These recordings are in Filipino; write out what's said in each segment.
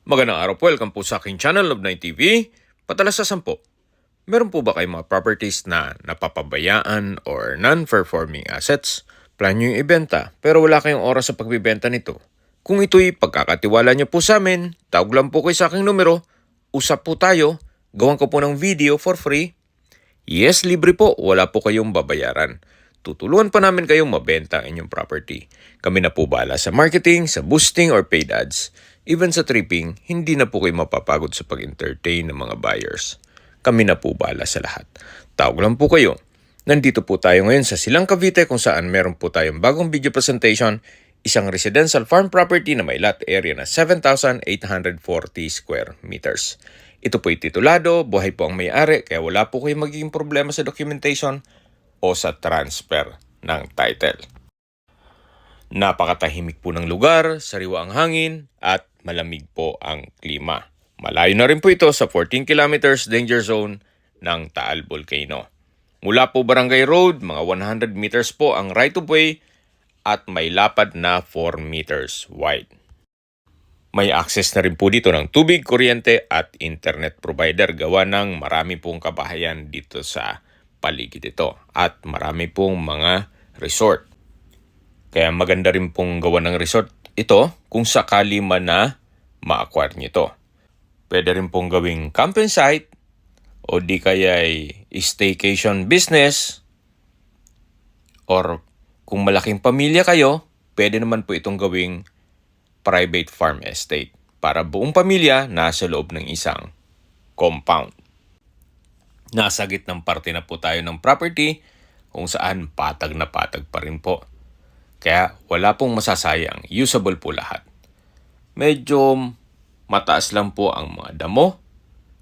Magandang araw po, welcome po sa aking channel, Love9 TV. Patalas sa 10. Meron po ba kayong mga properties na napapabayaan or non-performing assets? Plan nyo yung ibenta pero wala kayong oras sa pagbibenta nito. Kung ito'y pagkakatiwala nyo po sa amin, tawag lang po kayo sa aking numero, usap po tayo, gawan ko po ng video for free. Yes, libre po, wala po kayong babayaran. Tutulungan pa namin kayong mabenta ang inyong property. Kami na po bahala sa marketing, sa boosting or paid ads. Even sa tripping, hindi na po kayo mapapagod sa pag-entertain ng mga buyers. Kami na po bahala sa lahat. Tawag lang po kayo. Nandito po tayo ngayon sa Silang Cavite kung saan meron po tayong bagong video presentation, isang residential farm property na may lot area na 7,840 square meters. Ito po'y titulado, buhay po ang may-ari kaya wala po kayong magiging problema sa documentation o sa transfer ng title. Napakatahimik po ng lugar, sariwa ang hangin at malamig po ang klima. Malayo na rin po ito sa 14 kilometers danger zone ng Taal Volcano. Mula po Barangay Road, mga 100 meters po ang right of way at may lapad na 4 meters wide. May access na rin po dito ng tubig, kuryente at internet provider gawa ng marami pong kabahayan dito sa paligid ito at marami pong mga resort. Kaya maganda rin pong gawa ng resort ito kung sakali man na ma-acquire nyo ito. Pwede rin pong gawing camping site o di kaya staycation business or kung malaking pamilya kayo, pwede naman po itong gawing private farm estate para buong pamilya nasa loob ng isang compound. Nasa gitnang parte na po tayo ng property kung saan patag na patag pa rin po. Kaya wala pong masasayang, usable po lahat. Medyo mataas lang po ang mga damo,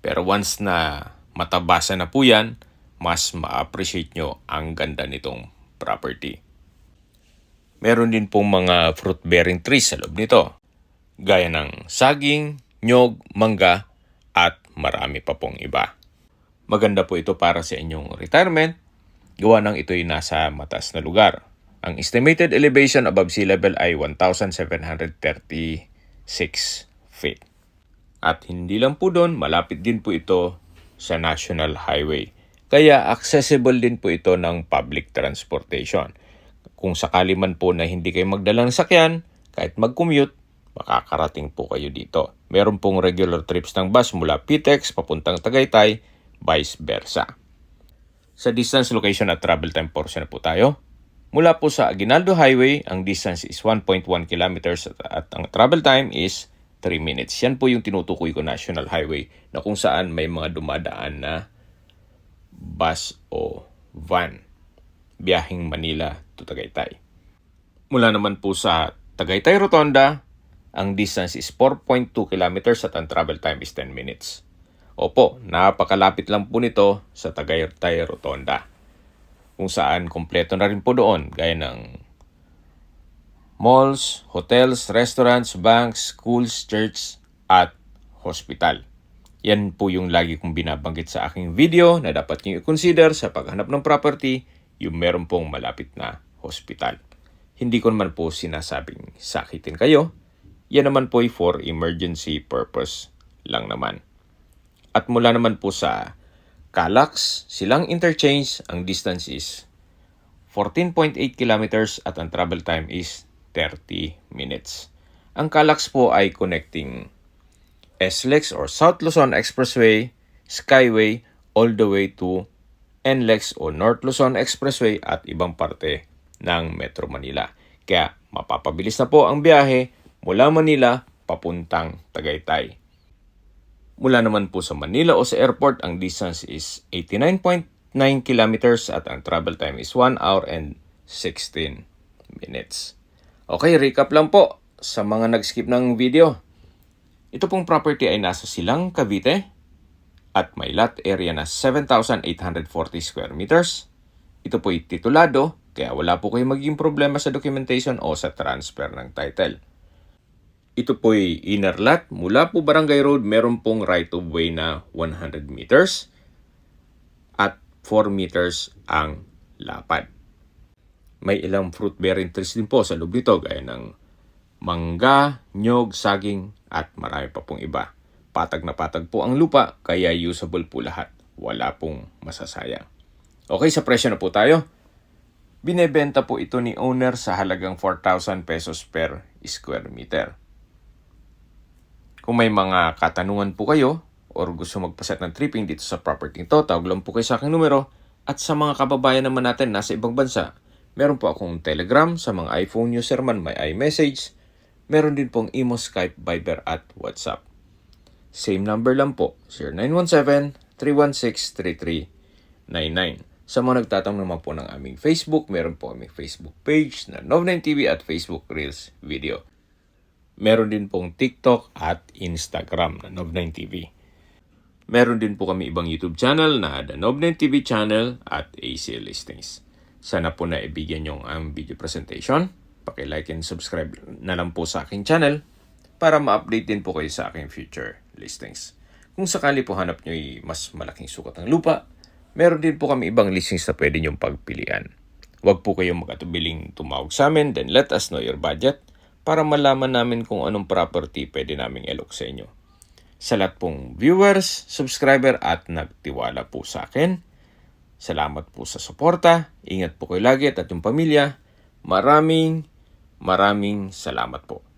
pero once na matabasa na po yan, mas ma-appreciate nyo ang ganda nitong property. Meron din pong mga fruit-bearing trees sa loob nito, gaya ng saging, nyog, mangga, at marami pa pong iba. Maganda po ito para sa inyong retirement, gawa ng ito'y nasa mataas na lugar. Ang estimated elevation above sea level ay 1,736 feet. At hindi lang po doon, malapit din po ito sa National Highway. Kaya accessible din po ito ng public transportation. Kung sakali man po na hindi kayo magdala ng sakyan, kahit mag-commute, makakarating po kayo dito. Meron pong regular trips ng bus mula PTEX papuntang Tagaytay, vice versa. Sa distance, location at travel time portion na po tayo. Mula po sa Aguinaldo Highway, ang distance is 1.1 kilometers at ang travel time is 3 minutes. Yan po yung tinutukoy ko National Highway na kung saan may mga dumadaan na bus o van biyaheng Manila to Tagaytay. Mula naman po sa Tagaytay Rotonda, ang distance is 4.2 kilometers at ang travel time is 10 minutes. Opo, napakalapit lang po nito sa Tagaytay Rotonda, kung saan kompleto na rin po doon gaya ng malls, hotels, restaurants, banks, schools, church, at hospital. Yan po yung lagi kong binabanggit sa aking video na dapat nyo i-consider sa paghanap ng property, yung meron pong malapit na hospital. Hindi ko naman po sinasabing sakitin kayo. Yan naman po ay for emergency purpose lang naman. At mula naman po sa Calax, Silang Interchange, ang distance is 14.8 kilometers at ang travel time is 30 minutes. Ang Calax po ay connecting SLEX or South Luzon Expressway, Skyway, all the way to NLEX o North Luzon Expressway at ibang parte ng Metro Manila. Kaya mapapabilis na po ang biyahe mula Manila papuntang Tagaytay. Mula naman po sa Manila o sa airport, ang distance is 89.9 kilometers at ang travel time is 1 hour and 16 minutes. Okay, recap lang po sa mga nag-skip ng video. Ito pong property ay nasa Silang Cavite at may lot area na 7,840 square meters. Ito po'y titulado, kaya wala po kayong magiging problema sa documentation o sa transfer ng title. Ito po'y inner lot. Mula po Barangay Road, meron pong right of way na 100 meters at 4 meters ang lapad. May ilang fruit-bearing trees din po sa loob nito gaya ng mangga, nyog, saging, at marami pa pong iba. Patag na patag po ang lupa, kaya usable po lahat. Wala pong masasayang. Okay, sa presyo na po tayo. Binebenta po ito ni owner sa halagang 4,000 pesos per square meter. Kung may mga katanungan po kayo or gusto magpaset ng tripping dito sa property ito, tawag lang po kayo sa aking numero. At sa mga kababayan naman natin nasa ibang bansa, meron po akong Telegram. Sa mga iPhone user man, may iMessage. Meron din pong Imo, Skype, Viber at WhatsApp. Same number lang po, 0917-316-3399. Sa mga nagtatanong naman po ng aming Facebook, meron po aming Facebook page na Nov9TV at Facebook Reels Video. Meron din pong TikTok at Instagram na Nov9TV. Meron din po kami ibang YouTube channel na The Nov9TV Channel at AC Listings. Sana po na ibigyan nyo ang video presentation. Paki-like and subscribe na lang po sa aking channel para ma-update din po kayo sa aking future listings. Kung sakali po hanap nyo mas malaking sukat ng lupa, meron din po kami ibang listings na pwede nyong pagpilian. Huwag po kayong mag-atubiling tumawag sa amin, then let us know your budget para malaman namin kung anong property pwede naming ilok sa inyo. Sa lahat pong viewers, subscriber at nagtiwala po sa akin, salamat po sa suporta. Ingat po kayo lagi at yung pamilya. Maraming salamat po.